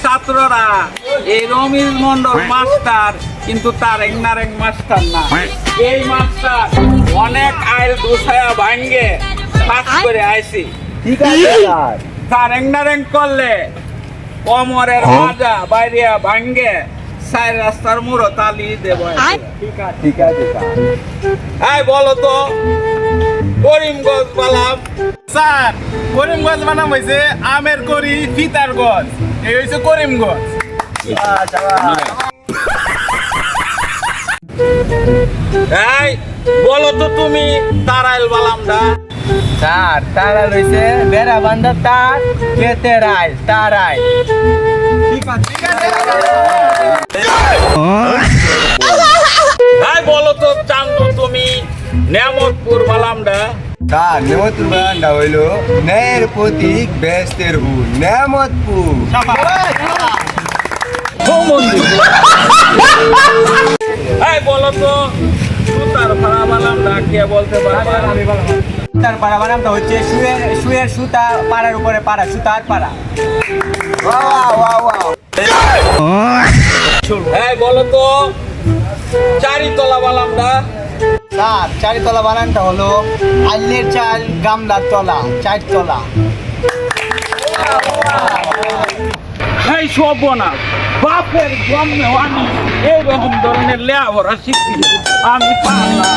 ছাত্ররা এই রমিজ মন্ডল মাস্টার কিন্তু তার নারেং মাস্টার না। এই মাস্টার অনেক আইল দুসায়া ভাঙ্গে পাস করে আইছি। ঠিক আছে স্যার। তার নারেং করলে কোমরের মাজা বাইরে ভাঙ্গে সাইড রাস্তার মুড়ো তালি দেব। ঠিক আছে স্যার। এই বলো তো করিমগঞ্জ বালাম স্যার করিমগঞ্জ বানাম হয়েছে আমের করি ফিতার গজ, এই হয়েছে করিমগঞ্জ। এই বলো তো তুমি তারাইল বালামটা। স্যার তারা রয়েছে বেড়া বান্ধা তার খেতে রাইল তারাই। এই বলো তো চান্দু তুমি নেমতপুর বালামটা। স্যার নেমতপুর বান্ডা হইল ন্যায়ের প্রতীক বেহেশতের হুল নেমতপুর। এই বলো তো সুতার ভাড়া বালামটা কে বলতে পারবা? তার পাড়া বানামটা হচ্ছে শুয়ের সুতা পাড়ার উপরে পাড়া সুতার পাড়া। এই বলো তো চারিতলা বালামটা। স্যার চারিতলা বানানটা হলো আল্লের চাল গামলার তলা চারতলা। এই সব না বাপের জন্মে আমি এইরকম ধরনের লেয়াভরা শিখছি আমি পারলাম।